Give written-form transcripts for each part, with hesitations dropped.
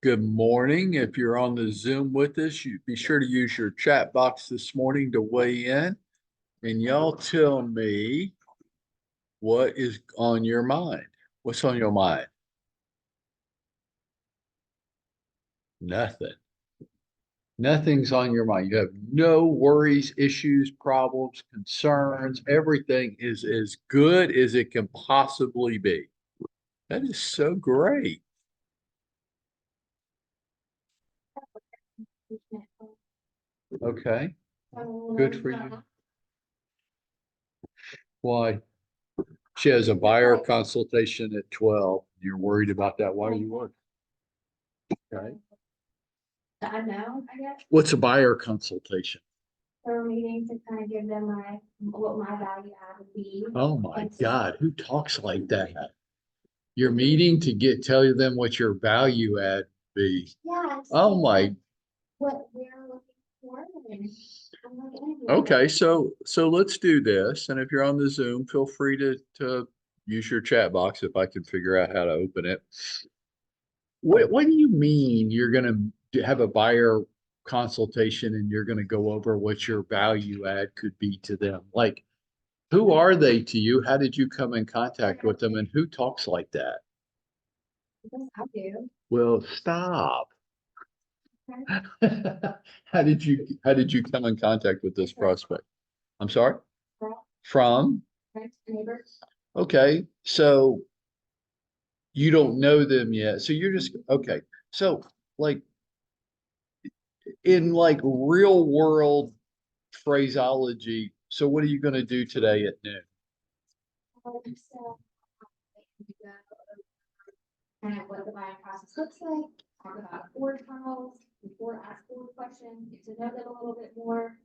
Good morning. If you're on the Zoom with us, you be sure to use your chat box this morning to weigh in. And y'all tell me what is on your mind. What's on your mind? Nothing. Nothing's on your mind. You have no worries, issues, problems, concerns. Everything is as good as it can possibly be. That is so great. Okay. Good for you. Why? She has a buyer consultation at 12. You're worried about that while you work. Okay. I know, I guess, What's a buyer consultation? for a meeting to kind of give them what my value add would be. Oh my And God, who talks like that? You're meeting to tell them what your value add be. Yeah. Oh my, What we're looking for. And I'm like, okay, so let's do this. And if you're on the Zoom, feel free to use your chat box if I can figure out how to open it. What do you mean you're gonna have a buyer consultation and you're gonna go over what your value add could be to them? Like, who are they to you? How did you come in contact with them and who talks like that? I do. Well, stop. Okay. How did you come in contact with this prospect? I'm sorry? From? Next neighbor. Okay, so you don't know them yet. So you're just okay. So like in like real world phraseology, so what are you going to do today at noon? So kind of what the buying process looks like, talk about board funnels, before ask board questions, get to know them a little bit more.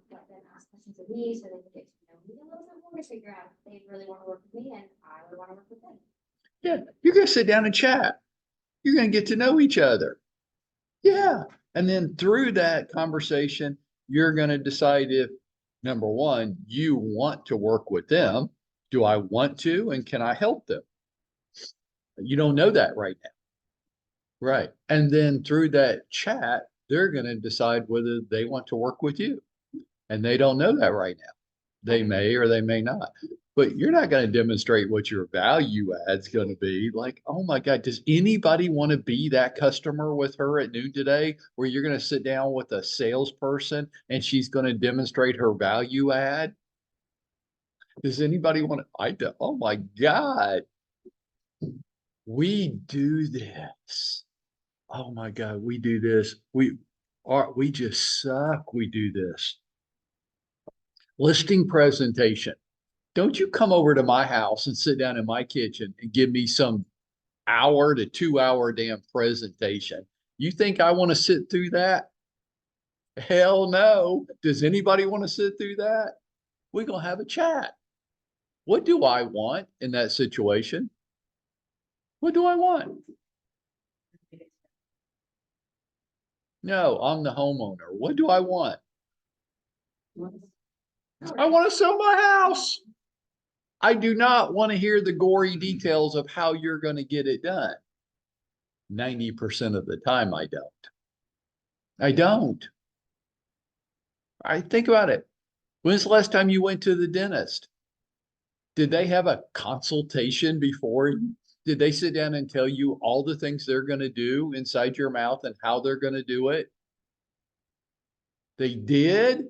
Let them ask questions of me so they can get to know me a little bit more, figure out if they really want to work with me and I really want to work with them. Yeah, you're going to sit down and chat. You're going to get to know each other. Yeah. And then through that conversation, you're going to decide if, number one, you want to work with them. Do I want to? And can I help them? You don't know that right now. Right. And then through that chat, they're going to decide whether they want to work with you. And they don't know that right now. They may or they may not. But you're not going to demonstrate what your value add's going to be. Like, oh my God, does anybody want to be that customer with her at noon today? Where you're going to sit down with a salesperson and she's going to demonstrate her value add? Does anybody want to? I do. Oh my God, we do this. Oh my God, we do this. We just suck. We do this. Listing presentation. Don't you come over to my house and sit down in my kitchen and give me some hour to 2 hour damn presentation. You think I want to sit through that? Hell no. Does anybody want to sit through that? We're going to have a chat. What do I want in that situation? What do I want? No, I'm the homeowner. What do I want? I want to sell my house. I do not want to hear the gory details of how you're going to get it done. 90% of the time, I don't. I don't. I think about it. When's the last time you went to the dentist? Did they have a consultation before? Did they sit down and tell you all the things they're going to do inside your mouth and how they're going to do it? They did?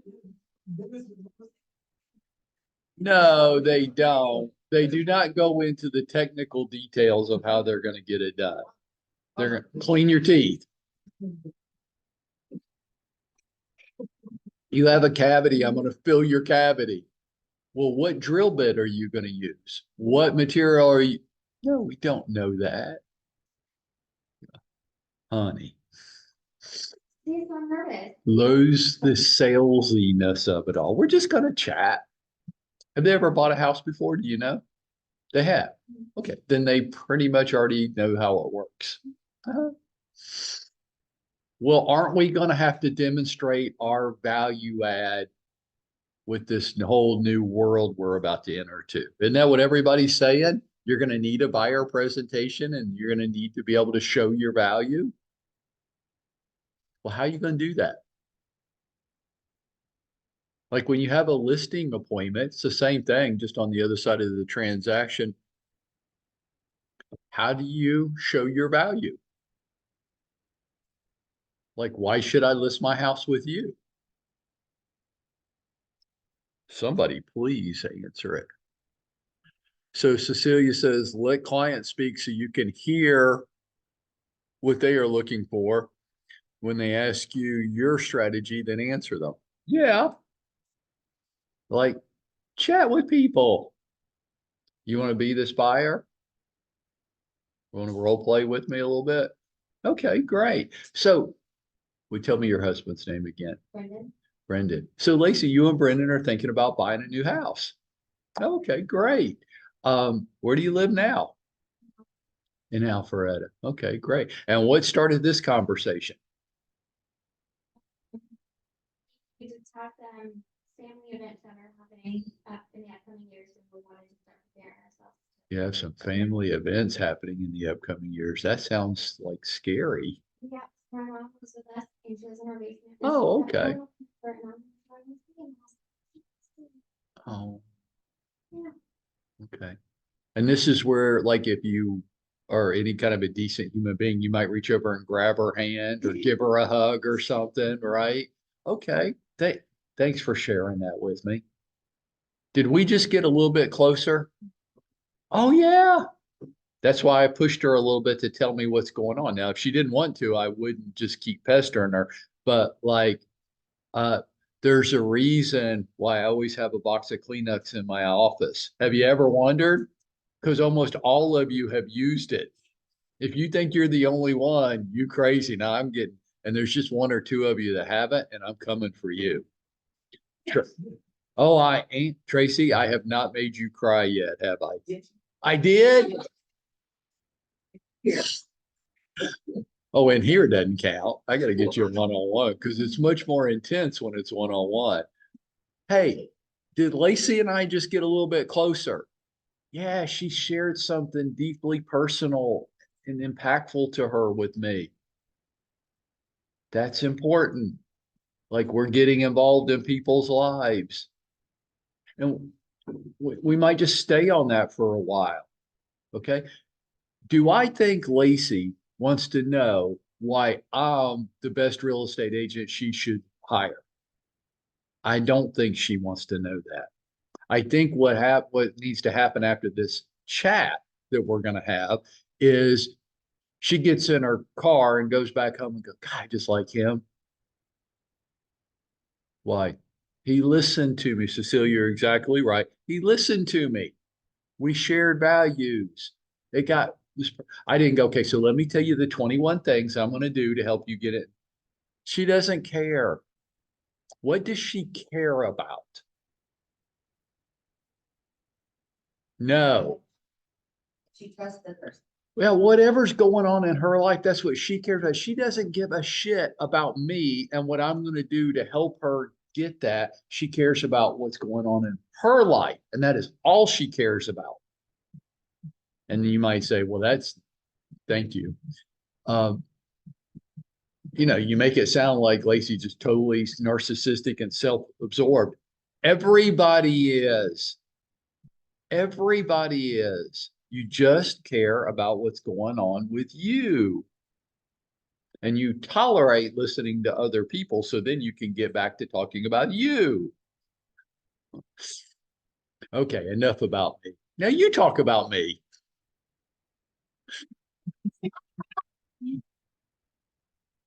No, they don't. They do not go into the technical details of how they're going to get it done. They're going to clean your teeth. You have a cavity. I'm going to fill your cavity. Well, what drill bit are you going to use? What material are you? No, we don't know that. Honey, See, so I'm nervous. lose the salesiness of it all. We're just going to chat. Have they ever bought a house before? Do you know? They have. Okay, then they pretty much already know how it works. Uh-huh. Well, aren't we going to have to demonstrate our value add with this whole new world we're about to enter to? Isn't that what everybody's saying? You're going to need a buyer presentation and you're going to need to be able to show your value. Well, how are you going to do that? Like when you have a listing appointment, it's the same thing, just on the other side of the transaction. How do you show your value? Like, why should I list my house with you? Somebody please answer it. So Cecilia says, let clients speak so you can hear what they are looking for. When they ask you your strategy, then answer them. Yeah. Like, chat with people. You want to be this buyer? You want to role play with me a little bit? Okay, great. So, tell me your husband's name again. Brendan? Brendan. So, Lacey, you and Brendan are thinking about buying a new house. Okay, great. Where do you live now? In Alpharetta. Okay, great. And what started this conversation? We just have family events that are happening in the upcoming years, and we wanted to start preparing ourselves. You have some family events happening in the upcoming years. That sounds like scary. Yeah, my mom was with us, and she was in her basement. Oh, okay. Oh, Yeah. okay. And this is where, like, if you are any kind of a decent human being, you might reach over and grab her hand or give her a hug or something, right? Okay. Thanks for sharing that with me. Did we just get a little bit closer? Oh, yeah. That's why I pushed her a little bit to tell me what's going on. Now, if she didn't want to, I wouldn't just keep pestering her. But like, uh, there's a reason why I always have a box of Kleenex in my office. Have you ever wondered? Because almost all of you have used it. If you think you're the only one, you crazy. Now I'm getting, and there's just one or two of you that haven't, and I'm coming for you. Oh, I ain't Tracy. I have not made you cry yet, have I? I did. Oh, and here doesn't count. I got to get you a one-on-one because it's much more intense when it's one-on-one. Hey, did Lacey and I just get a little bit closer? Yeah, she shared something deeply personal and impactful to her with me. That's important. Like we're getting involved in people's lives. And we might just stay on that for a while. Okay. Do I think Lacey wants to know why I'm the best real estate agent she should hire? I don't think she wants to know that. I think what needs to happen after this chat that we're going to have is she gets in her car and goes back home and go, God, I just like him. Why? He listened to me, Cecilia, you're exactly right. He listened to me. We shared values. It got this. I didn't go, okay, so let me tell you the 21 things I'm going to do to help you get it. She doesn't care. What does she care about? No. She trusts the person. Well, whatever's going on in her life, that's what she cares about. She doesn't give a shit about me and what I'm going to do to help her get that. She cares about what's going on in her life, and that is all she cares about. And you might say, well, thank you. Um, you make it sound like Lacey just totally narcissistic and self-absorbed. Everybody is. Everybody is. You just care about what's going on with you. And you tolerate listening to other people so then you can get back to talking about you. Okay, enough about me. Now you talk about me.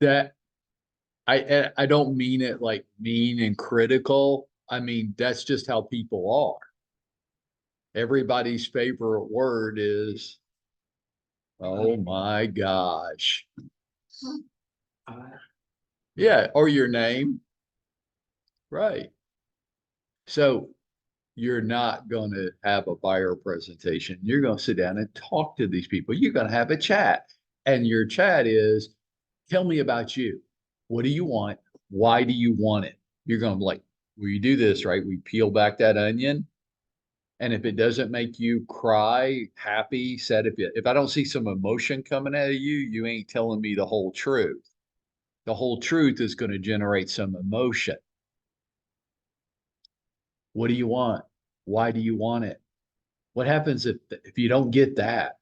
That I don't mean it like mean and critical. I mean, that's just how people are. Everybody's favorite word is, oh my gosh. Yeah, or your name. Right. So you're not going to have a buyer presentation. You're going to sit down and talk to these people. You're going to have a chat. And your chat is, tell me about you. What do you want? Why do you want it? You're going to be like, well, you do this, right? We peel back that onion. And if it doesn't make you cry, happy, sad, if I don't see some emotion coming out of you, you ain't telling me the whole truth. The whole truth is going to generate some emotion. What do you want? Why do you want it? What happens if you don't get that?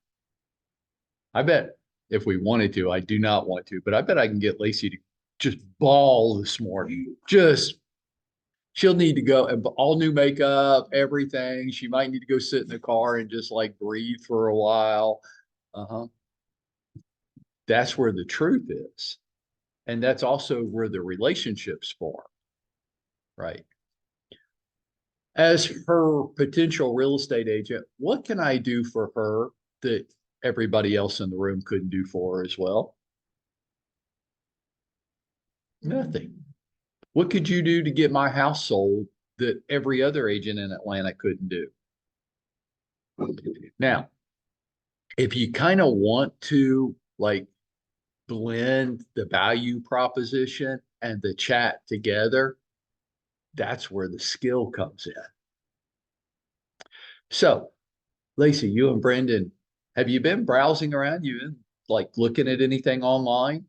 I bet if we wanted to, I do not want to, but I bet I can get Lacey to just bawl this morning. Just she'll need to go and all new makeup, everything. She might need to go sit in the car and just like breathe for a while. Uh-huh. That's where the truth is. And that's also where the relationships form, right? As her potential real estate agent, what can I do for her that everybody else in the room couldn't do for her as well? Nothing. What could you do to get my house sold that every other agent in Atlanta couldn't do? Now, if you kind of want to like blend the value proposition and the chat together, that's where the skill comes in. So, Lacey, you and Brendan, have you been browsing around? You been like looking at anything online?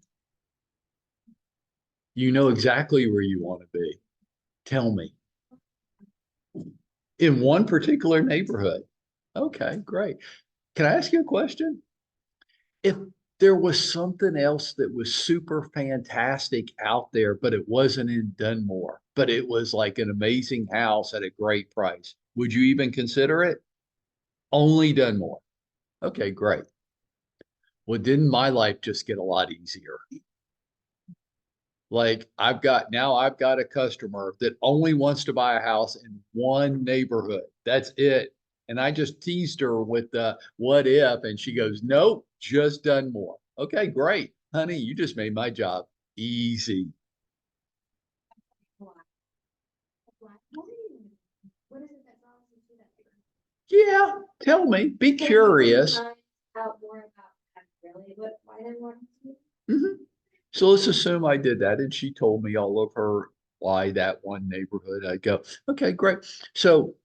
You know exactly where you want to be. Tell me. In one particular neighborhood. Okay, great. Can I ask you a question? If there was something else that was super fantastic out there, but it wasn't in Dunmore, but it was like an amazing house at a great price, would you even consider it? Only Dunmore. Okay, great. Well, didn't my life just get a lot easier? Like I've got a customer that only wants to buy a house in one neighborhood. That's it. And I just teased her with the what if, and she goes, nope, just done more. Okay, great. Honey, you just made my job easy. What is it that draws you to that neighborhood? Yeah, tell me, be Can you curious. find out more about that really why they want to? Mhm. So let's assume I did that and she told me all of her why that one neighborhood. I go, okay, great. So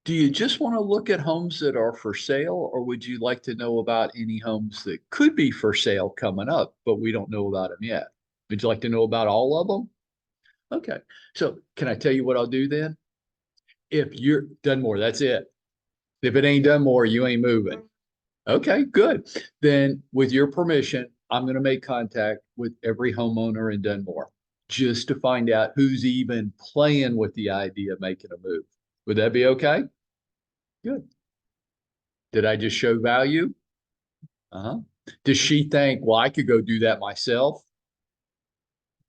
do you just want to look at homes that are for sale, or would you like to know about any homes that could be for sale coming up, but we don't know about them yet? Would you like to know about all of them? Okay. So can I tell you what I'll do then? If you're done more, that's it. If it ain't done more, you ain't moving. Okay, good. Then with your permission, I'm going to make contact with every homeowner in Dunmore just to find out who's even playing with the idea of making a move. Would that be okay? Good. Did I just show value? Uh-huh. Does she think, well, I could go do that myself?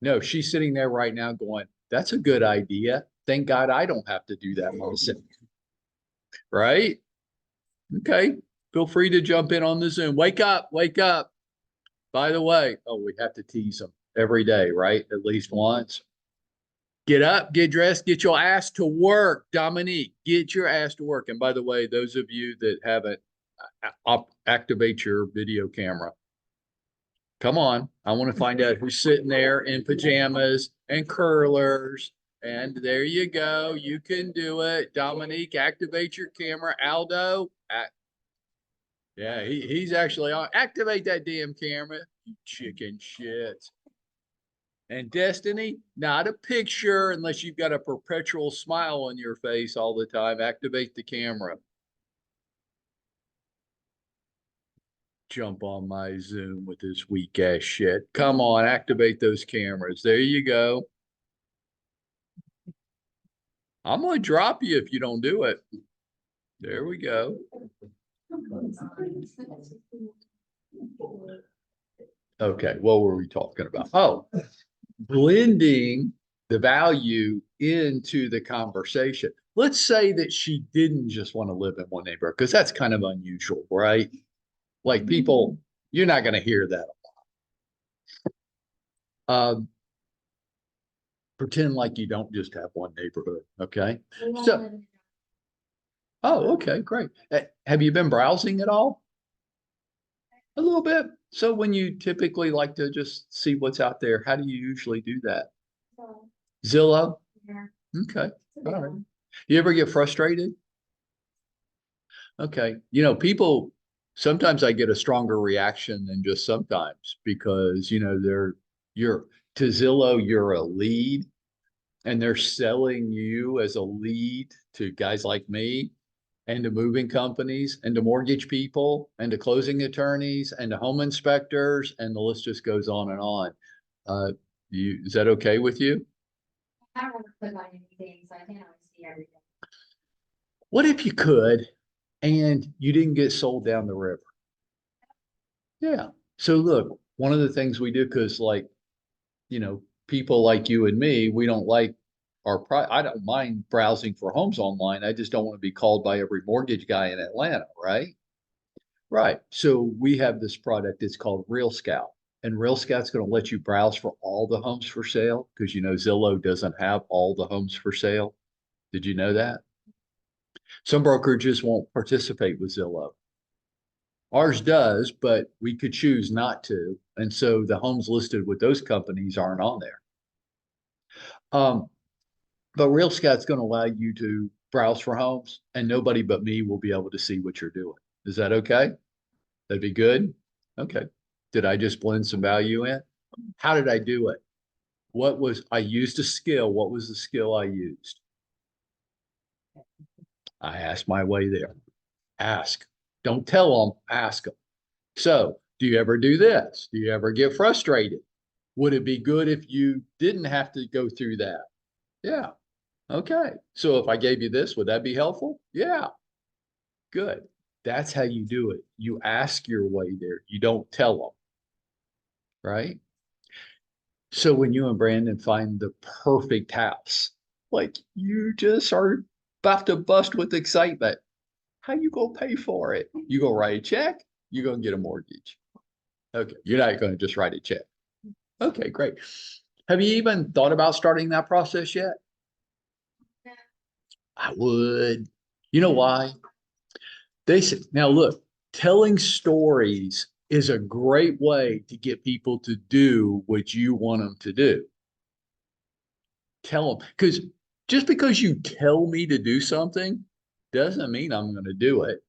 No, she's sitting there right now going, that's a good idea. Thank God I don't have to do that myself. Right? Okay. Feel free to jump in on the Zoom. Wake up, wake up. By the way, oh, we have to tease them every day, right? At least once. Get up, get dressed, get your ass to work, Dominique. Get your ass to work. And by the way, those of you that haven't, activate your video camera. Come on. I want to find out who's sitting there in pajamas and curlers. And there you go. You can do it. Dominique, activate your camera. Aldo, yeah, he's actually on. Activate that damn camera, you chicken shit. And Destiny, not a picture unless you've got a perpetual smile on your face all the time. Activate the camera. Jump on my Zoom with this weak ass shit. Come on, activate those cameras. There you go. I'm going to drop you if you don't do it. There we go. Okay, what were we talking about? Oh, blending the value into the conversation. Let's say that she didn't just want to live in one neighborhood, because that's kind of unusual, right? Like people, you're not going to hear that a lot. Pretend like you don't just have one neighborhood, okay? So, oh, okay, great. Have you been browsing at all? A little bit. So when you typically like to just see what's out there, how do you usually do that? Zillow? Yeah. Okay, all right. You ever get frustrated? Okay. You know, people, sometimes I get a stronger reaction than just sometimes because, you know, You're to Zillow, you're a lead, and they're selling you as a lead to guys like me and to moving companies and to mortgage people and to closing attorneys and to home inspectors, and the list just goes on and on. Is that okay with you? I don't want to click on anything, so I can't always see everything. What if you could and you didn't get sold down the river? Yeah. So look, one of the things we do, because like, people like you and me, we don't like I don't mind browsing for homes online. I just don't want to be called by every mortgage guy in Atlanta, right? Right. So we have this product, it's called Real Scout. And Real Scout's going to let you browse for all the homes for sale because Zillow doesn't have all the homes for sale. Did you know that? Some brokerages won't participate with Zillow. Ours does, but we could choose not to. And so the homes listed with those companies aren't on there. Um, but Real Scout's going to allow you to browse for homes and nobody but me will be able to see what you're doing. Is that okay? That'd be good? Okay. Did I just blend some value in? How did I do it? I used a skill. What was the skill I used? I asked my way there. Ask. Don't tell them, ask them. So, do you ever do this? Do you ever get frustrated? Would it be good if you didn't have to go through that? Yeah. Okay. So if I gave you this, would that be helpful? Yeah. Good. That's how you do it. You ask your way there. You don't tell them, right? So when you and Brandon find the perfect house, like you just are about to bust with excitement, how you gonna pay for it? You gonna write a check? You gonna get a mortgage? Okay, you're not gonna just write a check. Okay, great. Have you even thought about starting that process yet? I would. You know why? They said, now look, telling stories is a great way to get people to do what you want them to do. Tell them, because just because you tell me to do something doesn't mean I'm going to do it.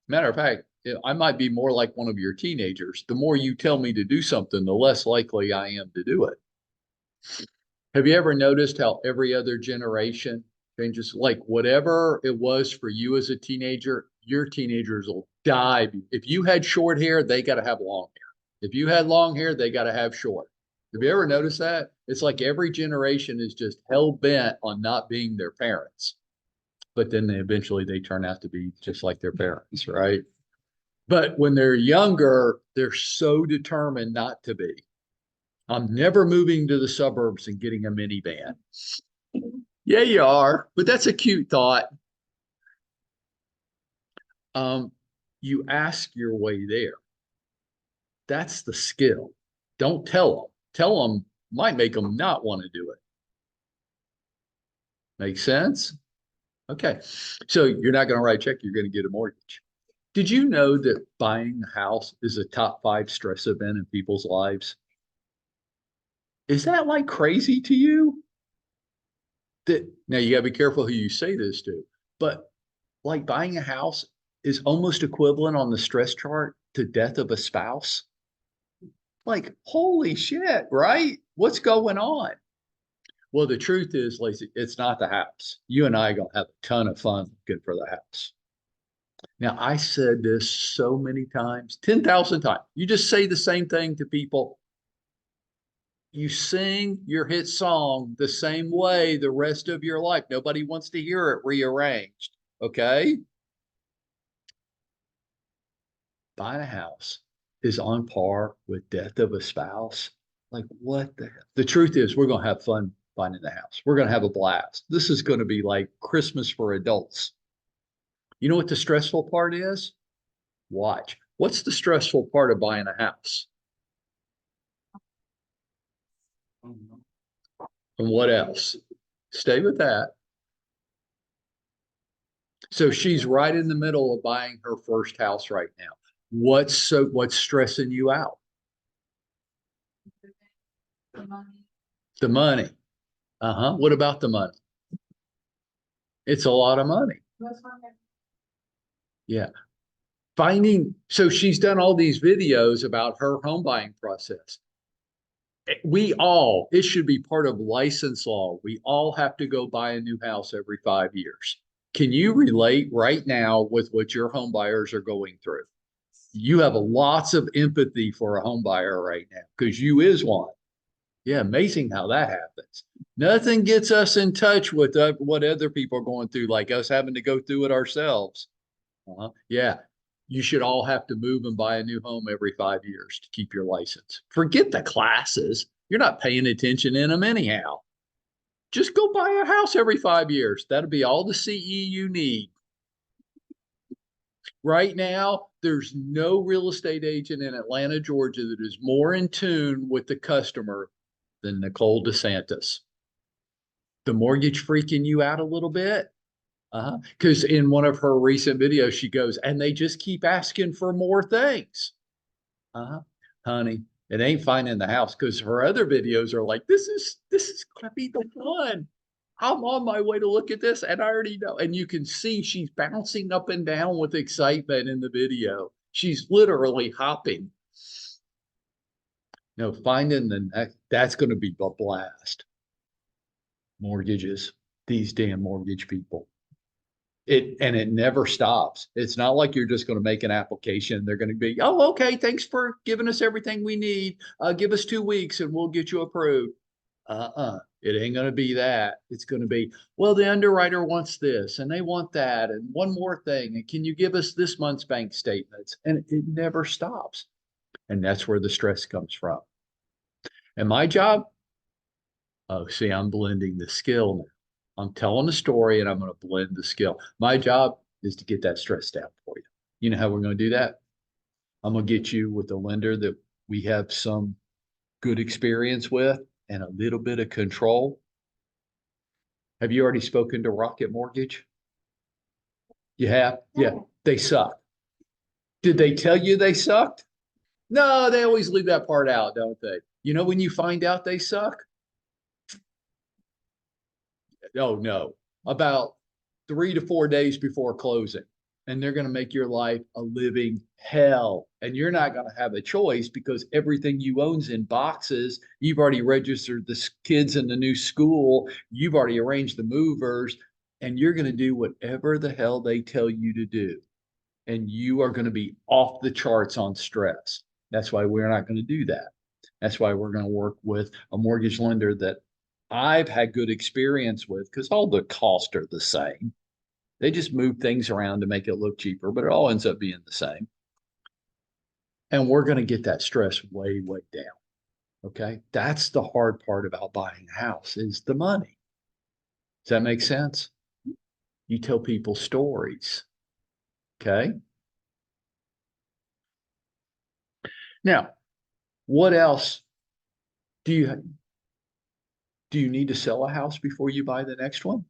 Matter of fact, I might be more like one of your teenagers. The more you tell me to do something, the less likely I am to do it. Have you ever noticed how every other generation changes? Like whatever it was for you as a teenager, your teenagers will die. If you had short hair, they got to have long hair. If you had long hair, they got to have short. Have you ever noticed that? It's like every generation is just hell bent on not being their parents. But then eventually they turn out to be just like their parents, right? But when they're younger, they're so determined not to be. I'm never moving to the suburbs and getting a minivan. Yeah, you are, but that's a cute thought. Um, you ask your way there. That's the skill. Don't tell them. Tell them might make them not want to do it. Make sense? Okay. So you're not going to write a check, you're going to get a mortgage. Did you know that buying a house is a top 5 stress event in people's lives? Is that like crazy to you? That now you gotta be careful who you say this to, but like buying a house is almost equivalent on the stress chart to death of a spouse. Like, holy shit, right? What's going on? Well, the truth is, Lacey, it's not the house. You and I are gonna have a ton of fun looking for the house. Now, I said this so many times, 10,000 times. You just say the same thing to people. You sing your hit song the same way the rest of your life. Nobody wants to hear it rearranged. Okay. Buying a house is on par with death of a spouse. Like, what the hell? The truth is, we're going to have fun finding the house. We're going to have a blast. This is going to be like Christmas for adults. You know what the stressful part is? Watch. What's the stressful part of buying a house? And what else? Stay with that. So she's right in the middle of buying her first house right now. What's stressing you out? The money. The money. Uh-huh. What about the money? It's a lot of money. Yeah. So she's done all these videos about her home buying process. It should be part of license law. We all have to go buy a new house every 5 years. Can you relate right now with what your home buyers are going through? You have lots of empathy for a home buyer right now because you is one. Yeah, amazing how that happens. Nothing gets us in touch with what other people are going through, like us having to go through it ourselves. Yeah, you should all have to move and buy a new home every 5 years to keep your license. Forget the classes. You're not paying attention in them anyhow. Just go buy a house every 5 years. That'll be all the CE you need. Right now, there's no real estate agent in Atlanta, Georgia that is more in tune with the customer than Nicole DeSantis. The mortgage freaking you out a little bit? Because in one of her recent videos, she goes, and they just keep asking for more things. Honey, it ain't finding the house because her other videos are like, this is gonna be the one. I'm on my way to look at this, and I already know. And you can see she's bouncing up and down with excitement in the video. She's literally hopping. No, finding the next, that's going to be a blast. Mortgages, these damn mortgage people. It never stops. It's not like you're just going to make an application. They're going to be, oh, okay, thanks for giving us everything we need. Give us 2 weeks and we'll get you approved. It ain't going to be that. It's going to be, well, the underwriter wants this and they want that and one more thing. And can you give us this month's bank statements? And it never stops. And that's where the stress comes from. And my job, oh, see, I'm blending the skill now. I'm telling a story and I'm going to blend the skill. My job is to get that stress down for you. You know how we're going to do that? I'm going to get you with a lender that we have some good experience with and a little bit of control. Have you already spoken to Rocket Mortgage? You have? Yeah, they suck. Did they tell you they sucked? No, they always leave that part out, don't they? You know when you find out they suck? Oh no, about 3 to 4 days before closing. And they're going to make your life a living hell. And you're not going to have a choice because everything you own's in boxes. You've already registered the kids in the new school. You've already arranged the movers. And you're going to do whatever the hell they tell you to do. And you are going to be off the charts on stress. That's why we're not going to do that. That's why we're going to work with a mortgage lender that I've had good experience with because all the costs are the same. They just move things around to make it look cheaper, but it all ends up being the same. And we're going to get that stress way, way down. Okay. That's the hard part about buying a house is the money. Does that make sense? You tell people stories. Okay. Now, what else do you need to sell a house before you buy the next one?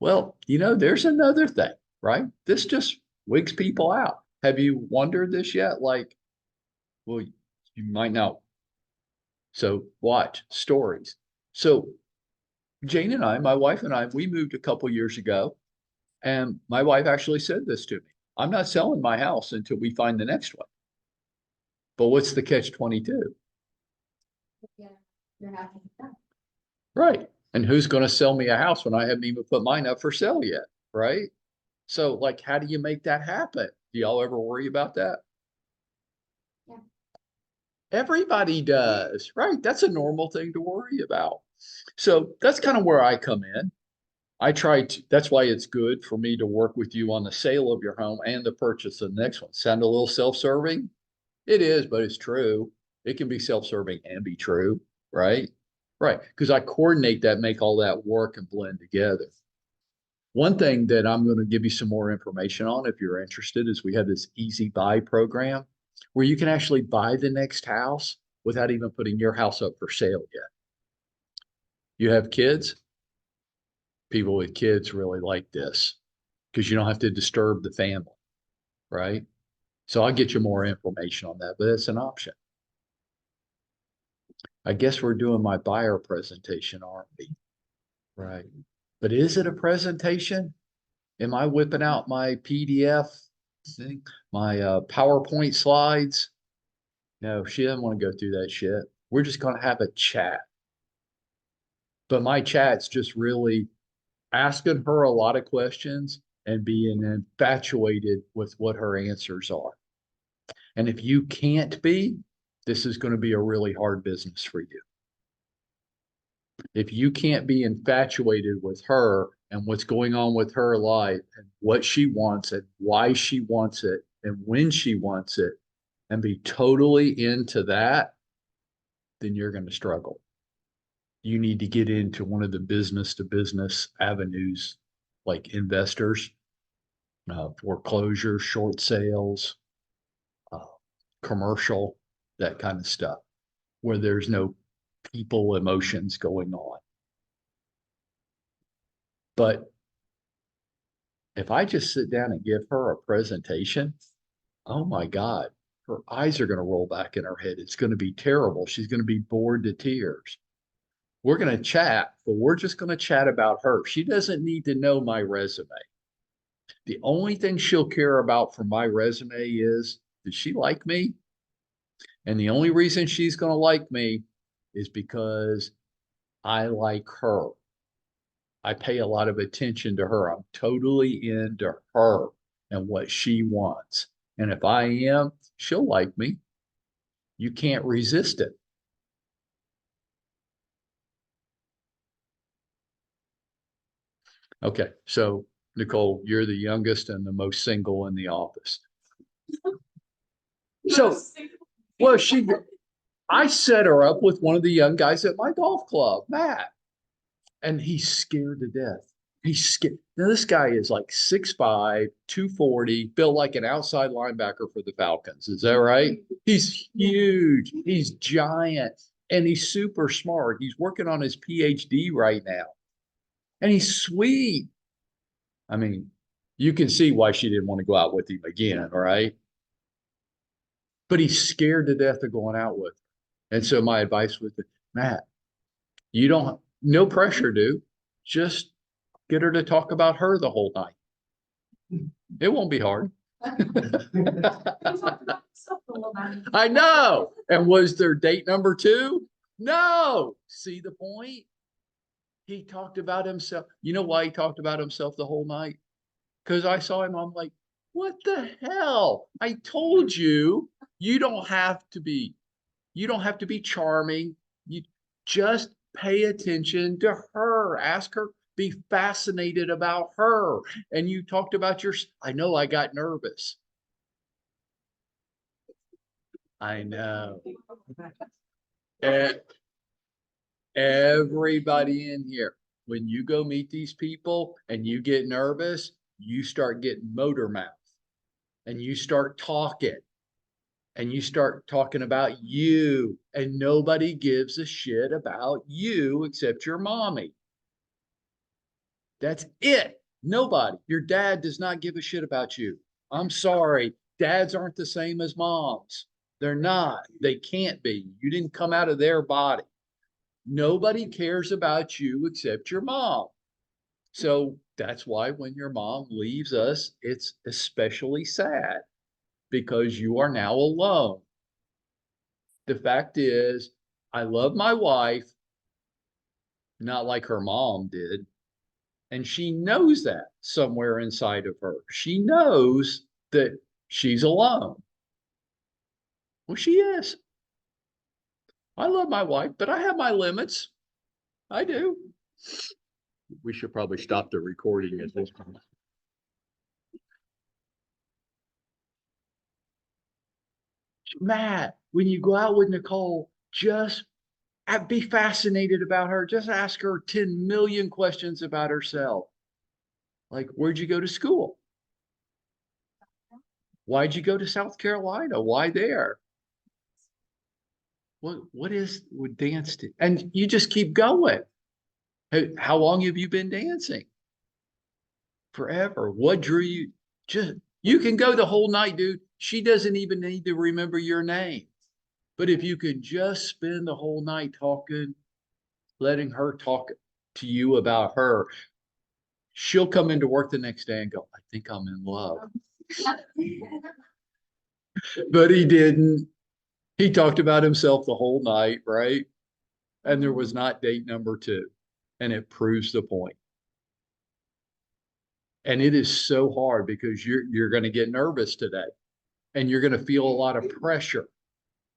Well, there's another thing, right? This just wigs people out. Have you wondered this yet? Like, well, you might not. So watch stories. So Jane and I, my wife and I, we moved a couple years ago, and my wife actually said this to me. I'm not selling my house until we find the next one. But what's the catch 22? Yeah, you're having that. Right. And who's going to sell me a house when I haven't even put mine up for sale yet? Right. So, like, how do you make that happen? Do y'all ever worry about that? Yeah. Everybody does, right? That's a normal thing to worry about. So that's kind of where I come in. That's why it's good for me to work with you on the sale of your home and the purchase of the next one. Sound a little self-serving? It is, but it's true. It can be self-serving and be true, right? Right. Because I coordinate that, make all that work and blend together. One thing that I'm going to give you some more information on if you're interested is we have this easy buy program where you can actually buy the next house without even putting your house up for sale yet. You have kids? People with kids really like this because you don't have to disturb the family, right? So I'll get you more information on that, but it's an option. I guess we're doing my buyer presentation, aren't we? Right. But is it a presentation? Am I whipping out my PDF thing, my PowerPoint slides? No, she doesn't want to go through that shit. We're just going to have a chat. But my chat's just really asking her a lot of questions and being infatuated with what her answers are. And if you can't be, this is going to be a really hard business for you. If you can't be infatuated with her and what's going on with her life and what she wants and why she wants it and when she wants it and be totally into that, then you're going to struggle. You need to get into one of the business to business avenues like investors, foreclosure, short sales, uh, commercial, that kind of stuff, where there's no people emotions going on. But if I just sit down and give her a presentation, oh my God, her eyes are going to roll back in her head. It's going to be terrible. She's going to be bored to tears. We're going to chat, but we're just going to chat about her. She doesn't need to know my resume. The only thing she'll care about from my resume is, does she like me? And the only reason she's going to like me is because I like her. I pay a lot of attention to her. I'm totally into her and what she wants. And if I am, she'll like me. You can't resist it. Okay, so Nicole, you're the youngest and the most single in the office. So, well, I set her up with one of the young guys at my golf club, Matt, and he's scared to death. He's scared. Now, this guy is like 6'5", 240, built like an outside linebacker for the Falcons. Is that right? He's huge. He's giant. And he's super smart. He's working on his PhD right now. And he's sweet. I mean, you can see why she didn't want to go out with him again, right? But he's scared to death of going out with her. And so my advice was, Matt, you don't, no pressure, dude. Just get her to talk about her the whole night. It won't be hard. I know. And was there date number 2? No. See the point? He talked about himself. You know why he talked about himself the whole night? Because I saw him. I'm like, what the hell? I told you, you don't have to be, you don't have to be charming. You just pay attention to her. Ask her, be fascinated about her. And you talked about your, I know I got nervous. I know. And everybody in here, when you go meet these people and you get nervous, you start getting motor mouth and you start talking and you start talking about you, and nobody gives a shit about you except your mommy. That's it. Nobody. Your dad does not give a shit about you. I'm sorry. Dads aren't the same as moms. They're not. They can't be. You didn't come out of their body. Nobody cares about you except your mom. So that's why when your mom leaves us, it's especially sad because you are now alone. The fact is, I love my wife, not like her mom did. And she knows that somewhere inside of her. She knows that she's alone. Well, she is. I love my wife, but I have my limits. I do. We should probably stop the recording at this point. Matt, when you go out with Nicole, just be fascinated about her. Just ask her 10 million questions about herself. Like, where'd you go to school? Why'd you go to South Carolina? Why there? What is what dance to? And you just keep going. Hey, how long have you been dancing? Forever. What drew you? Just you can go the whole night, dude. She doesn't even need to remember your name. But if you could just spend the whole night talking, letting her talk to you about her, she'll come into work the next day and go, I think I'm in love. But he didn't. He talked about himself the whole night, right? And there was not date number two. And it proves the point. And it is so hard because you're going to get nervous today and you're going to feel a lot of pressure.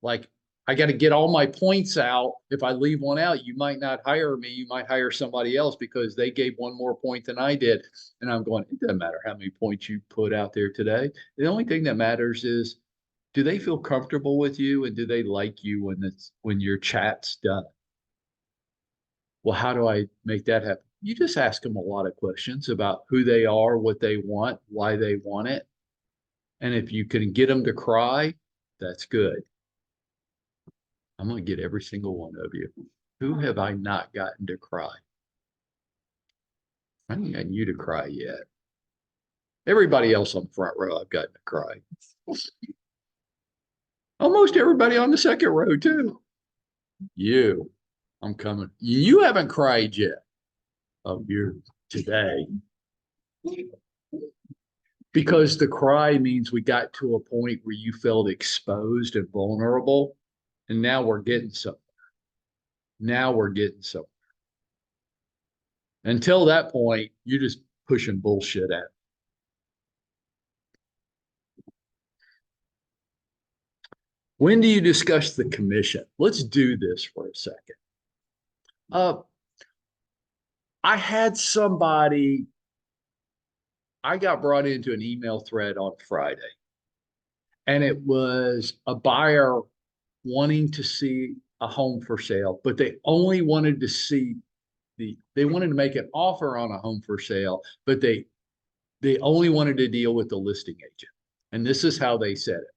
Like, I got to get all my points out. If I leave one out, you might not hire me. You might hire somebody else because they gave one more point than I did. And I'm going, it doesn't matter how many points you put out there today. The only thing that matters is, do they feel comfortable with you and do they like you when your chat's done? Well, how do I make that happen? You just ask them a lot of questions about who they are, what they want, why they want it. And if you can get them to cry, that's good. I'm going to get every single one of you. Who have I not gotten to cry? I haven't gotten you to cry yet. Everybody else on the front row, I've gotten to cry. Almost everybody on the second row, too. You, I'm coming. You haven't cried yet. Oh, you're today. Because the cry means we got to a point where you felt exposed and vulnerable. And now we're getting somewhere. Now we're getting somewhere. Until that point, you're just pushing bullshit at. When do you discuss the commission? Let's do this for a second. I had somebody, I got brought into an email thread on Friday, and it was a buyer wanting to see a home for sale, but they only wanted to see they wanted to make an offer on a home for sale, but they only wanted to deal with the listing agent. And this is how they said it.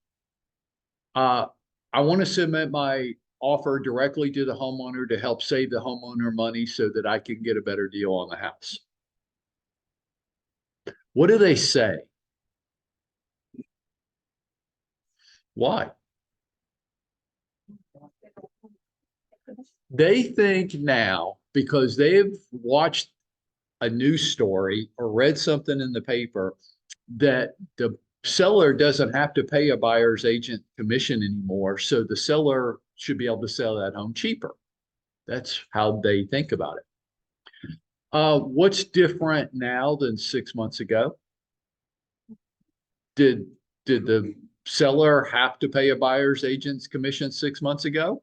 I want to submit my offer directly to the homeowner to help save the homeowner money so that I can get a better deal on the house. What do they say? Why? They think now because they've watched a news story or read something in the paper that the seller doesn't have to pay a buyer's agent commission anymore. So the seller should be able to sell that home cheaper. That's how they think about it. What's different now than 6 months ago? Did the seller have to pay a buyer's agent's commission 6 months ago?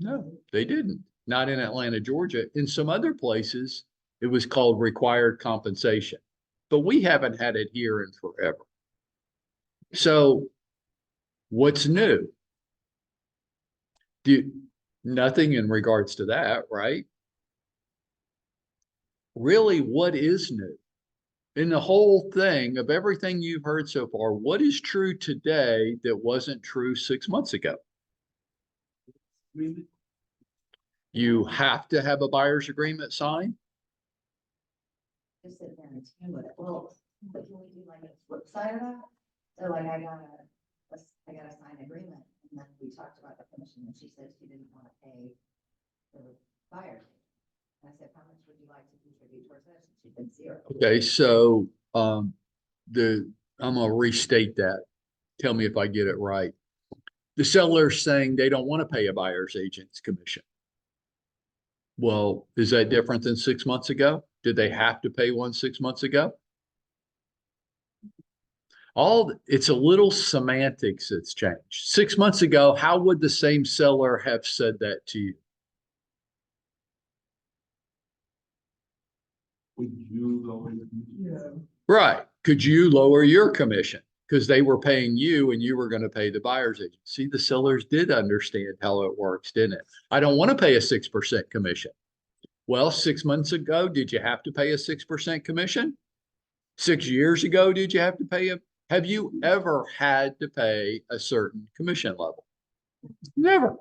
No, they didn't. Not in Atlanta, Georgia. In some other places, it was called required compensation, but we haven't had it here in forever. So what's new? Nothing in regards to that, right? Really, what is new? In the whole thing of everything you've heard so far, what is true today that wasn't true 6 months ago? You have to have a buyer's agreement signed? Just sit there and tell it. Well, but can we do like a flip side of that? So like I got a signed agreement and then we talked about the commission and she said she didn't want to pay the buyer. And I said, how much would you like to contribute towards this? And she said 0. Okay, so I'm gonna restate that. Tell me if I get it right. The seller's saying they don't want to pay a buyer's agent's commission. Well, is that different than 6 months ago? Did they have to pay one 6 months ago? It's a little semantics that's changed. 6 months ago, how would the same seller have said that to you? Would you lower your commission? Right. Could you lower your commission? Because they were paying you and you were going to pay the buyer's agent. See, the sellers did understand how it works, didn't it? I don't want to pay a 6% commission. Well, 6 months ago, did you have to pay a 6% commission? 6 years ago, did you have to pay have you ever had to pay a certain commission level? Never.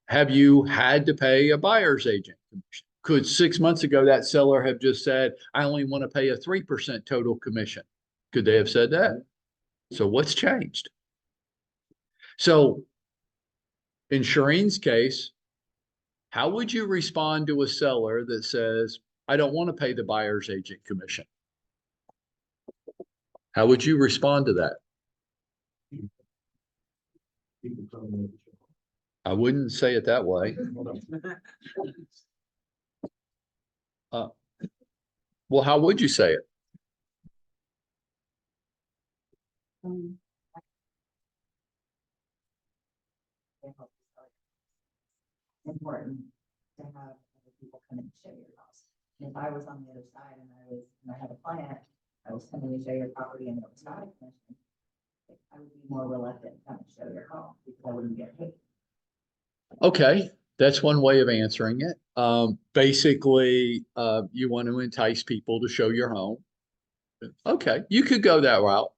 Have you had to pay a buyer's agent commission? Could 6 months ago that seller have just said, I only want to pay a 3% total commission? Could they have said that? So what's changed? So in Shireen's case, how would you respond to a seller that says, I don't want to pay the buyer's agent commission? How would you respond to that? People coming in. I wouldn't say it that way. Well, how would you say it? Important to have other people come and show your house. And if I was on the other side and I had a client, I was coming to show your property and it was not a commission, I would be more reluctant to come and show your home because I wouldn't get paid. Okay, that's one way of answering it. Basically, you want to entice people to show your home. Okay, you could go that route.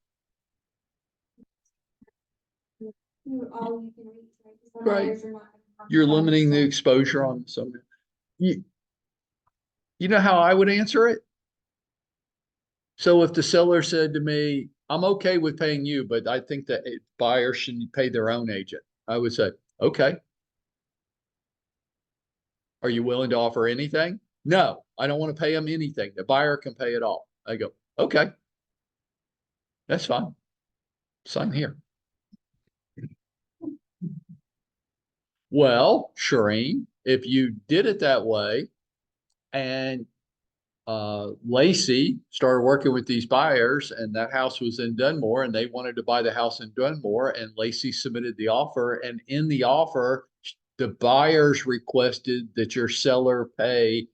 All you can reach, right? 'Cause the Right. buyers are not gonna come You're to limiting the us. exposure on some. You know how I would answer it? So if the seller said to me, I'm okay with paying you, but I think that buyers should pay their own agent, I would say, okay. Are you willing to offer anything? No, I don't want to pay them anything. The buyer can pay it all. I go, okay. That's fine. Same here. Well, Shireen, if you did it that way and Lacey started working with these buyers and that house was in Dunmore and they wanted to buy the house in Dunmore and Lacey submitted the offer and in the offer, the buyers requested that your seller pay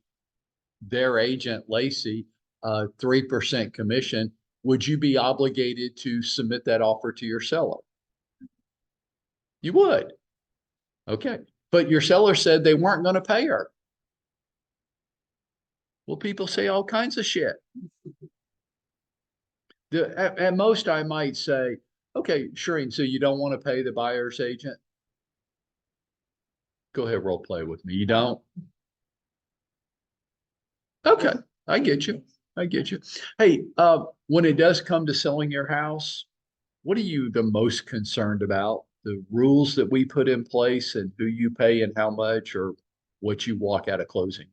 their agent, Lacey, 3% commission. Would you be obligated to submit that offer to your seller? You would. Okay. But your seller said they weren't going to pay her. Well, people say all kinds of shit. At most, I might say, okay, Shireen, so you don't want to pay the buyer's agent? Go ahead, role play with me. You don't? Okay, I get you. I get you. Hey, when it does come to selling your house, what are you the most concerned about? The rules that we put in place and who you pay and how much, or what you walk out of closing?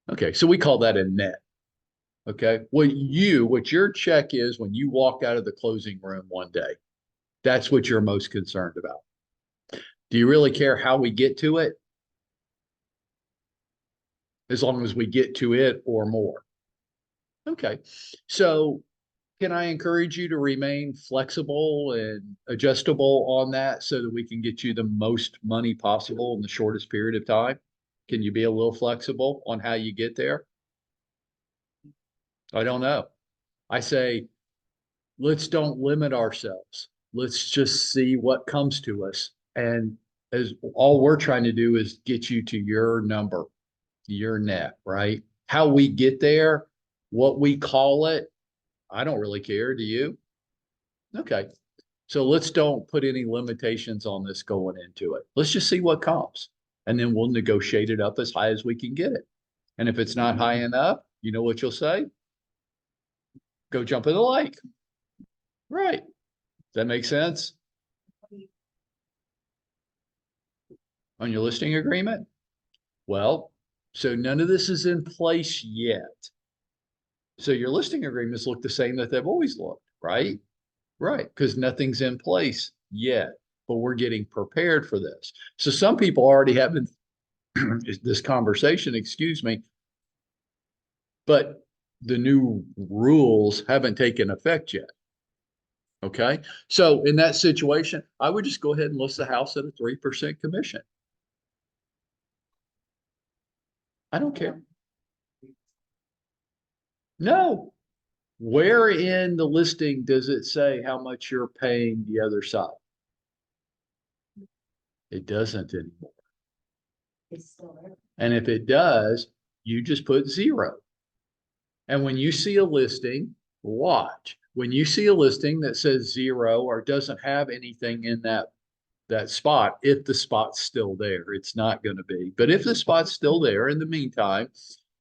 Okay, so we call that a net. Okay, what your check is when you walk out of the closing room one day, that's what you're most concerned about. Do you really care how we get to it? As long as we get to it or more. Okay, so can I encourage you to remain flexible and adjustable on that so that we can get you the most money possible in the shortest period of time? Can you be a little flexible on how you get there? I don't know. I say, let's don't limit ourselves. Let's just see what comes to us. And as all we're trying to do is get you to your number, your net, right? How we get there, what we call it, I don't really care. Do you? Okay. So let's don't put any limitations on this going into it. Let's just see what comes. And then we'll negotiate it up as high as we can get it. And if it's not high enough, you know what you'll say? Go jump in the lake. Right. Does that make sense? On your listing agreement? Well, so none of this is in place yet. So your listing agreements look the same that they've always looked, right? Right, because nothing's in place yet, but we're getting prepared for this. So some people already have this conversation, excuse me, but the new rules haven't taken effect yet. Okay, so in that situation, I would just go ahead and list the house at a 3% commission. I don't care. No. Where in the listing does it say how much you're paying the other side? It doesn't anymore. It's still there. And if it does, you just put 0. And when you see a listing, watch. When you see a listing that says 0 or doesn't have anything in that spot, if the spot's still there, it's not going to be. But if the spot's still there in the meantime,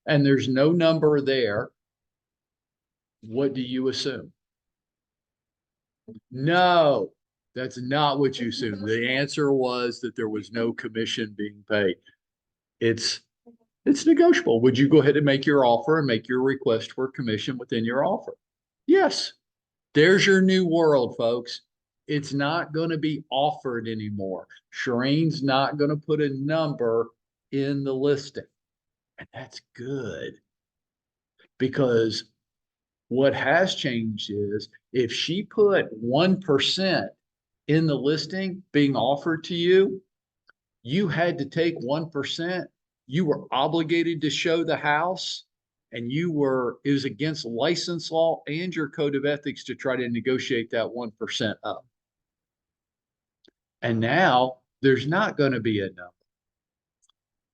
and there's no number there, what do you assume? No, that's not what you assumed. The answer was that there was no commission being paid. It's negotiable. Would you go ahead and make your offer and make your request for commission within your offer? Yes. There's your new world, folks. It's not going to be offered anymore. Shireen's not going to put a number in the listing. And that's good. Because what has changed is if she put 1% in the listing being offered to you, you had to take 1%. You were obligated to show the house, and it was against license law and your code of ethics to try to negotiate that 1% up. And now there's not going to be a number.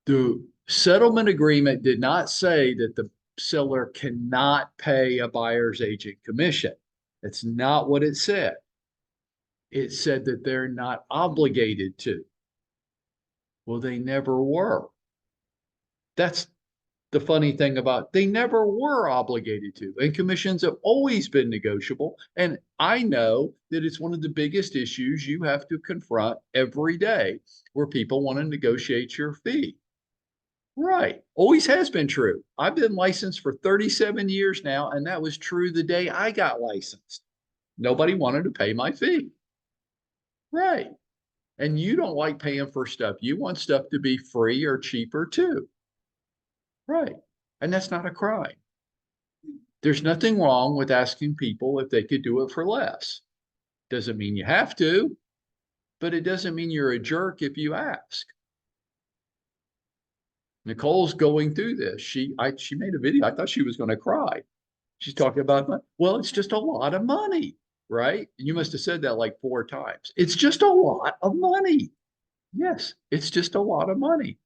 The settlement agreement did not say that the seller cannot pay a buyer's agent commission. That's not what it said. It said that they're not obligated to. Well, they never were. That's the funny thing about they never were obligated to. And commissions have always been negotiable. And I know that it's one of the biggest issues you have to confront every day where people want to negotiate your fee. Right. Always has been true. I've been licensed for 37 years now, and that was true the day I got licensed. Nobody wanted to pay my fee. Right. And you don't like paying for stuff. You want stuff to be free or cheaper too. Right. And that's not a crime. There's nothing wrong with asking people if they could do it for less. Doesn't mean you have to, but it doesn't mean you're a jerk if you ask. Nicole's going through this. She made a video. I thought she was going to cry. She's talking about, well, it's just a lot of money, right? You must have said that like 4 times. It's just a lot of money. Yes, it's just a lot of money.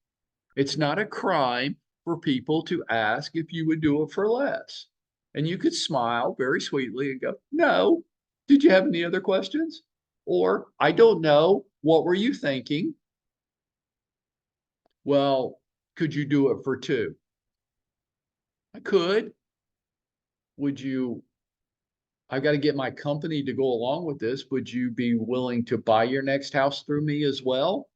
It's not a crime for people to ask if you would do it for less. And you could smile very sweetly and go, no. Did you have any other questions? Or, I don't know. What were you thinking? Well, could you do it for 2? I could. Would you, I've got to get my company to go along with this. Would you be willing to buy your next house through me as well?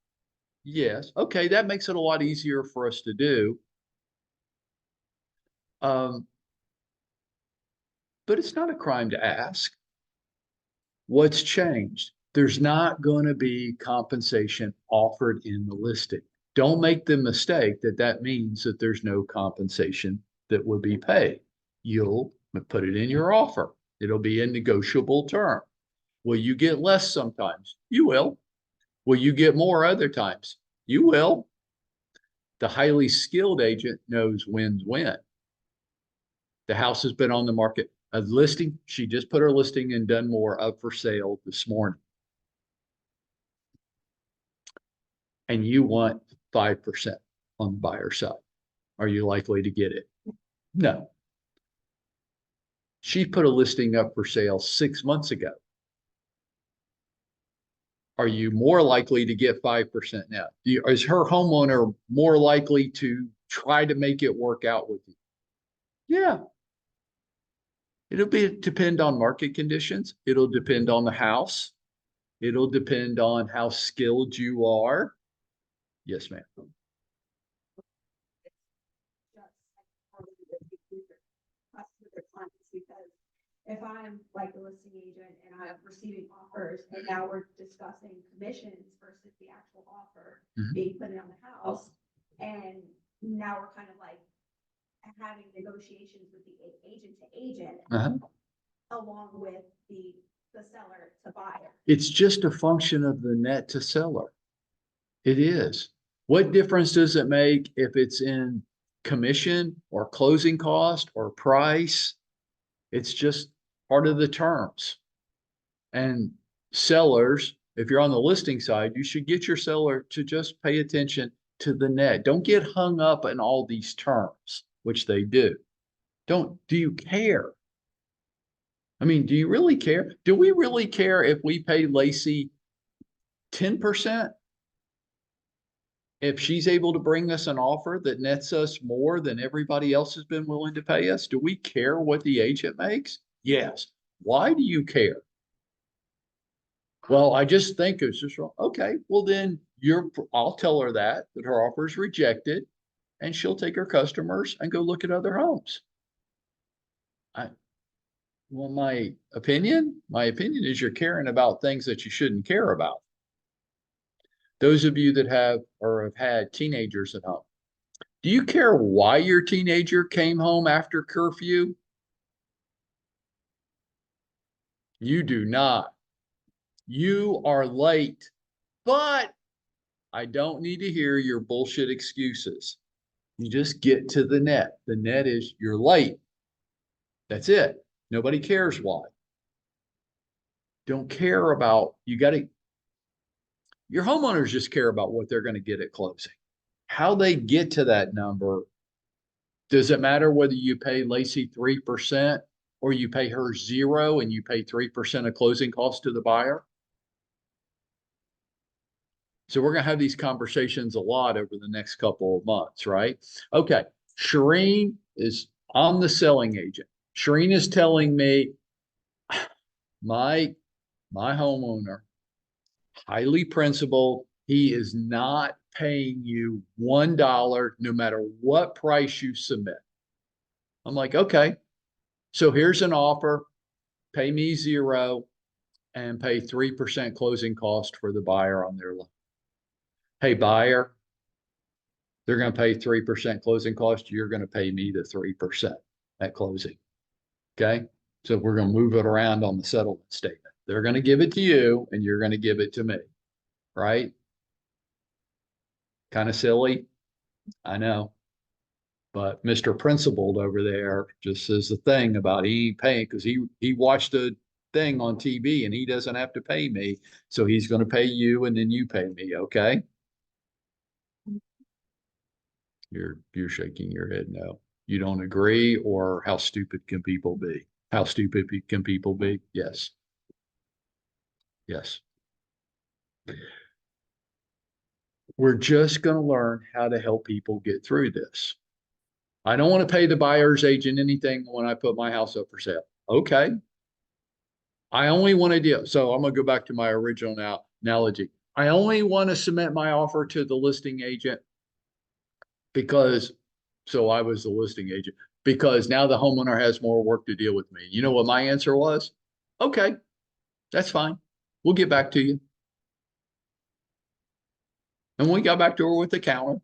Yes. Okay, that makes it a lot easier for us to do. But it's not a crime to ask. What's changed? There's not going to be compensation offered in the listing. Don't make the mistake that that means that there's no compensation that would be paid. You'll put it in your offer. It'll be a negotiable term. Will you get less sometimes? You will. Will you get more other times? You will. The highly skilled agent knows when's when. The house has been on the market. A listing, she just put her listing in Dunmore up for sale this morning. And you want 5% on the buyer side. Are you likely to get it? No. She put a listing up for sale 6 months ago. Are you more likely to get 5% now? Is her homeowner more likely to try to make it work out with you? Yeah. It'll depend on market conditions. It'll depend on the house. It'll depend on how skilled you are. Yes, ma'am. Because if I'm like a listing agent and I'm receiving offers and now we're discussing commissions versus the actual offer being put on the house, and now we're kind of like having negotiations with the agent to agent along with the seller to buyer. It's just a function of the net to seller. It is. What difference does it make if it's in commission or closing cost or price? It's just part of the terms. And sellers, if you're on the listing side, you should get your seller to just pay attention to the net. Don't get hung up in all these terms, which they do. Do you care? I mean, do you really care? Do we really care if we pay Lacey 10%? If she's able to bring us an offer that nets us more than everybody else has been willing to pay us, do we care what the agent makes? Yes. Why do you care? Well, I just think it's just wrong. Okay, well then I'll tell her that her offer is rejected, and she'll take her customers and go look at other homes. Well, my opinion is you're caring about things that you shouldn't care about. Those of you that have or have had teenagers at home, do you care why your teenager came home after curfew? You do not. You are late, but I don't need to hear your bullshit excuses. You just get to the net. The net is you're late. That's it. Nobody cares why. Don't care about, your homeowners just care about what they're going to get at closing. How they get to that number, does it matter whether you pay Lacey 3% or you pay her 0 and you pay 3% of closing costs to the buyer? So we're going to have these conversations a lot over the next couple of months, right? Okay. Shireen is, I'm the selling agent. Shireen is telling me my homeowner, highly principled, he is not paying you $1 no matter what price you submit. I'm like, okay, so here's an offer, pay me 0 and pay 3% closing cost for the buyer on their loan. Hey, buyer, they're going to pay 3% closing cost. You're going to pay me the 3% at closing. Okay. So we're going to move it around on the settlement statement. They're going to give it to you and you're going to give it to me. Right? Kind of silly. I know. But Mr. Principled over there just says the thing about he ain't paying because he watched a thing on TV and he doesn't have to pay me. So he's going to pay you and then you pay me. Okay. You're shaking your head no. You don't agree, or how stupid can people be? How stupid can people be? Yes. Yes. We're just going to learn how to help people get through this. I don't want to pay the buyer's agent anything when I put my house up for sale. Okay. I only want to deal. So I'm going to go back to my original analogy. I only want to submit my offer to the listing agent because, so I was the listing agent, because now the homeowner has more work to deal with me. You know what my answer was? Okay, that's fine. We'll get back to you. And we got back to her with the counter.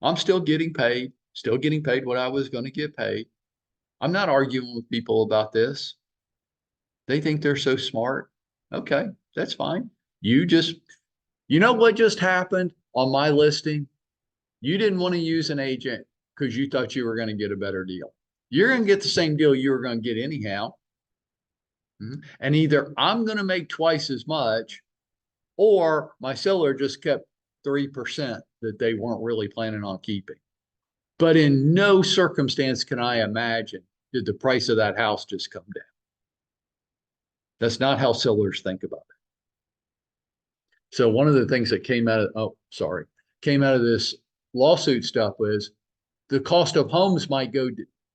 I'm still getting paid what I was going to get paid. I'm not arguing with people about this. They think they're so smart. Okay, that's fine. You know what just happened on my listing? You didn't want to use an agent because you thought you were going to get a better deal. You're going to get the same deal you were going to get anyhow. And either I'm going to make twice as much or my seller just kept 3% that they weren't really planning on keeping. But in no circumstance can I imagine did the price of that house just come down. That's not how sellers think about it. So one of the things that came out of this lawsuit stuff was the cost of homes might go.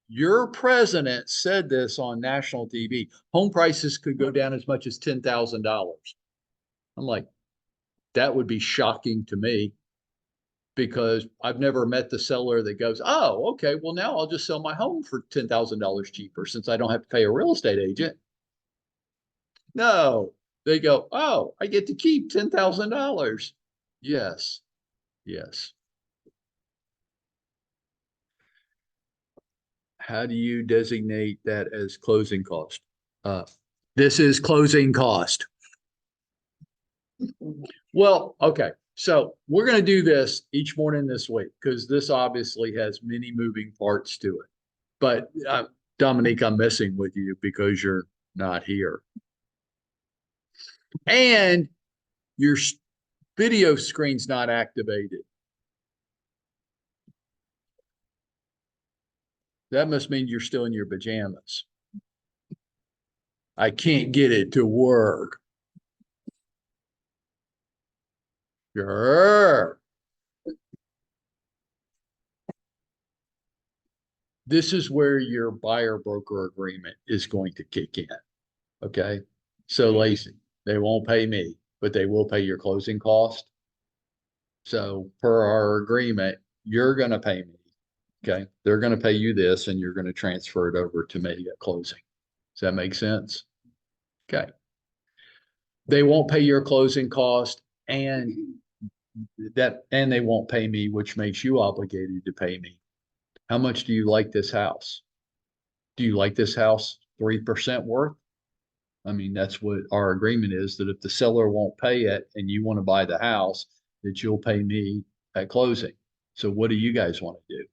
Your president said this on national TV. Home prices could go down as much as $10,000. I'm like, that would be shocking to me because I've never met the seller that goes, oh, okay, well, now I'll just sell my home for $10,000 cheaper since I don't have to pay a real estate agent. No, they go, oh, I get to keep $10,000. Yes, yes. How do you designate that as closing cost? This is closing cost. Well, okay. So we're going to do this each morning this week because this obviously has many moving parts to it. But Dominique, I'm messing with you because you're not here. And your video screen's not activated. That must mean you're still in your pajamas. I can't get it to work. Sure. This is where your buyer broker agreement is going to kick in. Okay. So Lacey, they won't pay me, but they will pay your closing cost. So per our agreement, you're going to pay me. Okay, they're gonna pay you this and you're gonna transfer it over to me at closing. Does that make sense? Okay. They won't pay your closing cost and and they won't pay me, which makes you obligated to pay me. How much do you like this house? Do you like this house 3% worth? I mean, that's what our agreement is, that if the seller won't pay it and you want to buy the house, that you'll pay me at closing. So what do you guys want to do?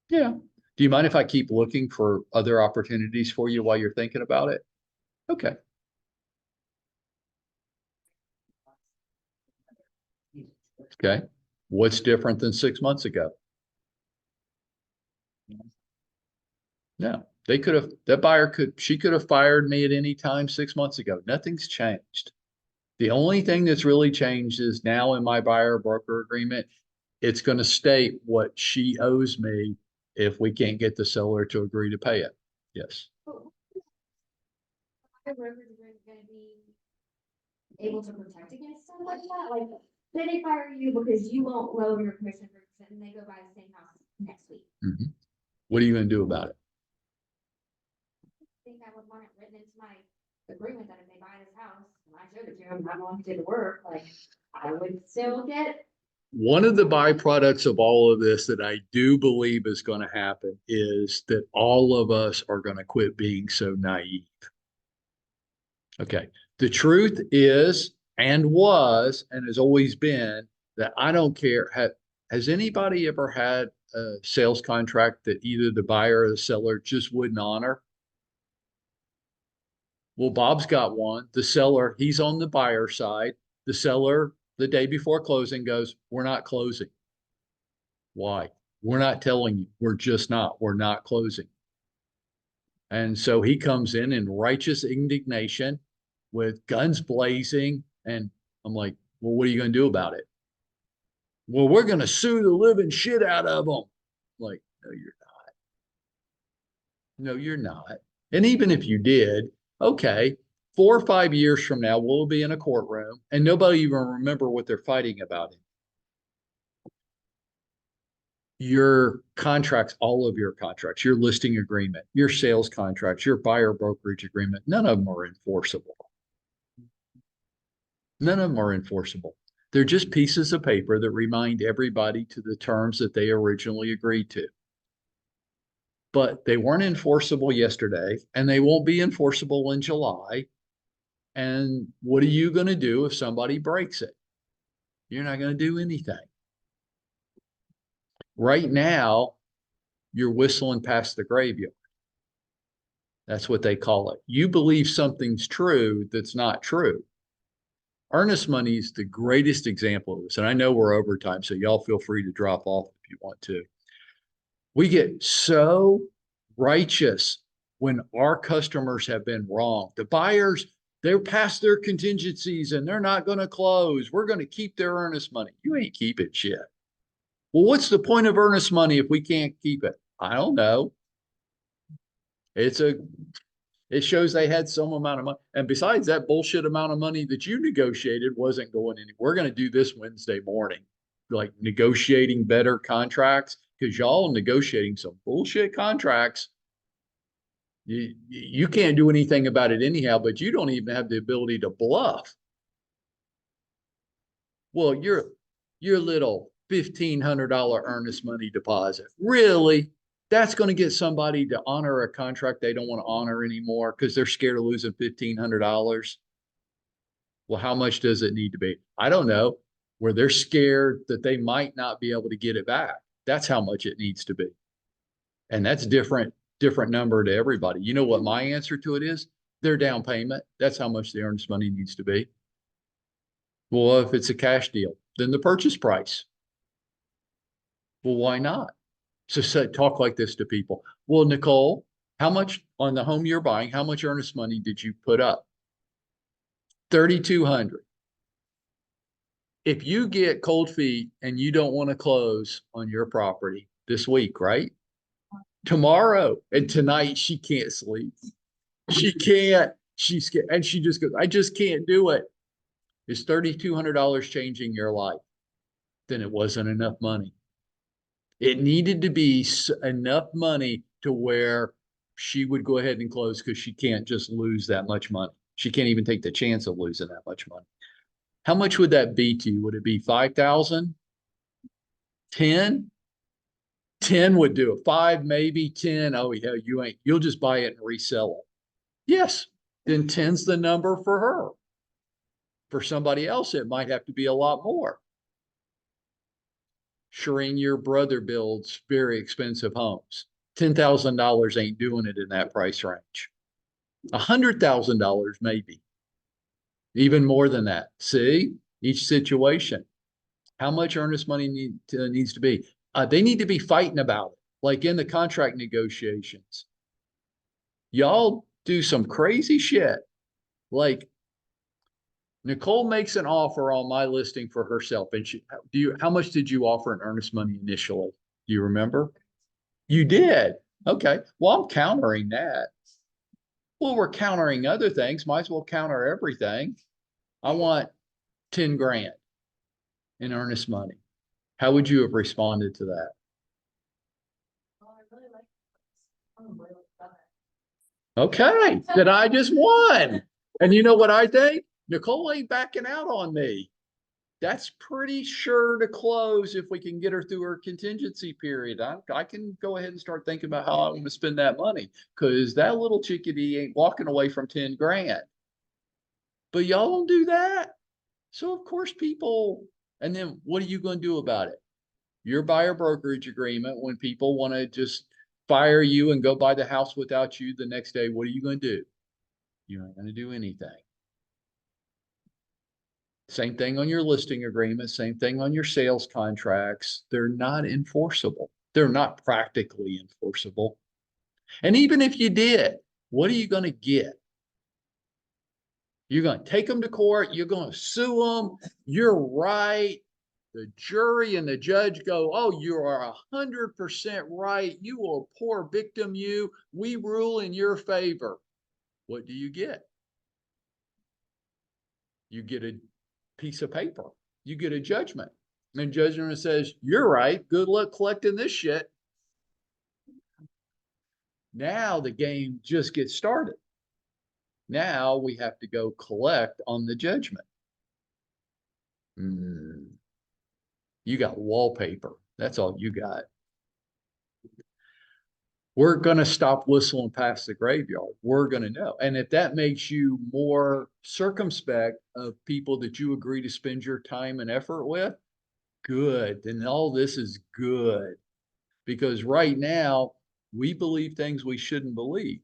Yeah. Do you mind if I keep looking for other opportunities for you while you're thinking about it? Okay. Okay. What's different than 6 months ago? No, they could have, she could have fired me at any time 6 months ago. Nothing's changed. The only thing that's really changed is now in my buyer broker agreement, it's going to state what she owes me if we can't get the seller to agree to pay it. Yes. Our brokers are gonna be able to protect against stuff like that, like, say they fire you because you won't lower your commission for percent and they go buy the same house next week. Mhm. What are you going to do about it? I think I would want it written into my agreement that if they buy this house, and I showed it to them, I'm the one who did the work, like, I would still get. One of the byproducts of all of this that I do believe is going to happen is that all of us are going to quit being so naive. Okay. The truth is, and was, and has always been, that I don't care. Has anybody ever had a sales contract that either the buyer or the seller just wouldn't honor? Well, Bob's got one. The seller, he's on the buyer side. The seller, the day before closing, goes, "We're not closing." Why? We're not telling you. We're just not. We're not closing. And so he comes in righteous indignation with guns blazing. And I'm like, well, what are you going to do about it? Well, we're going to sue the living shit out of them. Like, no, you're not. No, you're not. And even if you did, okay, 4 or 5 years from now, we'll be in a courtroom and nobody even remember what they're fighting about. Your contracts, all of your contracts, your listing agreement, your sales contracts, your buyer brokerage agreement, none of them are enforceable. None of them are enforceable. They're just pieces of paper that remind everybody to the terms that they originally agreed to. But they weren't enforceable yesterday, and they won't be enforceable in July. And what are you going to do if somebody breaks it? You're not going to do anything. Right now, you're whistling past the graveyard. That's what they call it. You believe something's true that's not true. Earnest money is the greatest example of this. And I know we're over time, so y'all feel free to drop off if you want to. We get so righteous when our customers have been wrong. The buyers, they're past their contingencies and they're not going to close. We're going to keep their earnest money. You ain't keeping shit. Well, what's the point of earnest money if we can't keep it? I don't know. It shows they had some amount of money. And besides, that bullshit amount of money that you negotiated wasn't going anywhere. We're going to do this Wednesday morning, like negotiating better contracts, because y'all negotiating some bullshit contracts. You can't do anything about it anyhow, but you don't even have the ability to bluff. Well, your little $1,500 earnest money deposit, really? That's going to get somebody to honor a contract they don't want to honor anymore because they're scared of losing $1,500. Well, how much does it need to be? I don't know. Where they're scared that they might not be able to get it back. That's how much it needs to be. And that's different number to everybody. You know what my answer to it is? Their down payment. That's how much the earnest money needs to be. Well, if it's a cash deal, then the purchase price. Well, why not? So talk like this to people. Well, Nicole, how much on the home you're buying, how much earnest money did you put up? 3,200. If you get cold feet and you don't want to close on your property this week, right? Tomorrow and tonight, she can't sleep. She can't. She's scared. And she just goes, I just can't do it. Is $3,200 changing your life? then it wasn't enough money. It needed to be enough money to where she would go ahead and close because she can't just lose that much money. She can't even take the chance of losing that much money. How much would that be to you? Would it be 5,000? 10? 10 would do it. 5, maybe 10. Oh, yeah, you'll just buy it and resell it. Yes, then 10's the number for her. For somebody else, it might have to be a lot more. Shireen, your brother builds very expensive homes. $10,000 ain't doing it in that price range. $100,000 maybe. Even more than that. See, each situation. How much earnest money needs to be? They need to be fighting about it, like in the contract negotiations. Y'all do some crazy shit. Like Nicole makes an offer on my listing for herself, and how much did you offer in earnest money initially? Do you remember? You did. Okay. Well, I'm countering that. Well, we're countering other things. Might as well counter everything. I want 10 grand in earnest money. How would you have responded to that? Well, I really like this. I'm really love Okay, it. then I just won. And you know what I think? Nicole ain't backing out on me. That's pretty sure to close if we can get her through her contingency period. I can go ahead and start thinking about how I'm going to spend that money because that little chickadee ain't walking away from 10 grand. But y'all don't do that. So of course people, and then what are you going to do about it? Your buyer brokerage agreement, when people want to just fire you and go buy the house without you the next day, what are you going to do? You ain't going to do anything. Same thing on your listing agreement, same thing on your sales contracts. They're not enforceable. They're not practically enforceable. And even if you did, what are you going to get? You're going to take them to court. You're going to sue them. You're right. The jury and the judge go, oh, you are 100% right. You are a poor victim. We rule in your favor. What do you get? You get a piece of paper. You get a judgment. And judgment says, you're right. Good luck collecting this shit. Now the game just gets started. Now we have to go collect on the judgment. You got wallpaper. That's all you got. We're going to stop whistling past the graveyard. We're going to know. And if that makes you more circumspect of people that you agree to spend your time and effort with, good. Then all this is good. Because right now, we believe things we shouldn't believe.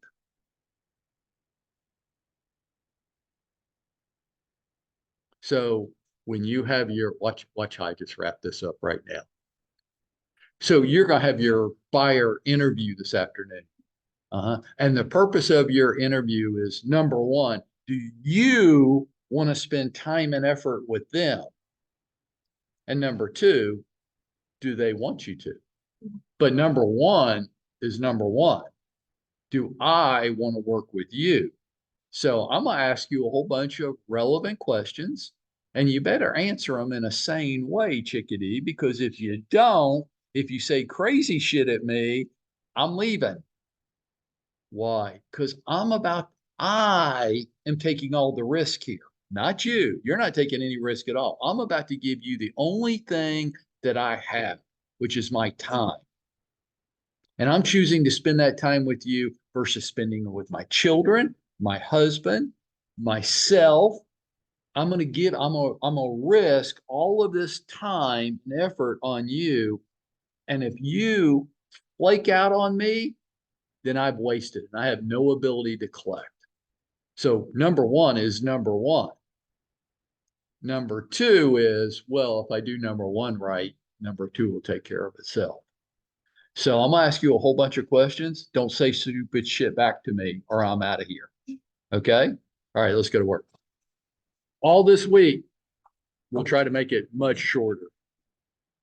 So when you have your, watch how I just wrap this up right now. So you're going to have your buyer interview this afternoon. And the purpose of your interview is, number one, do you want to spend time and effort with them? And number two, do they want you to? But number one is number one. Do I want to work with you? So I'm going to ask you a whole bunch of relevant questions, and you better answer them in a sane way, chickadee, because if you don't, if you say crazy shit at me, I'm leaving. Why? Because I am taking all the risk here, not you. You're not taking any risk at all. I'm about to give you the only thing that I have, which is my time. And I'm choosing to spend that time with you versus spending it with my children, my husband, myself. I'm going to risk all of this time and effort on you. And if you flake out on me, then I've wasted it. I have no ability to collect. So number one is number one. Number two is, well, if I do number one right, number two will take care of itself. So I'm gonna ask you a whole bunch of questions. Don't say stupid shit back to me or I'm out of here. Okay? All right, let's go to work. All this week, we'll try to make it much shorter.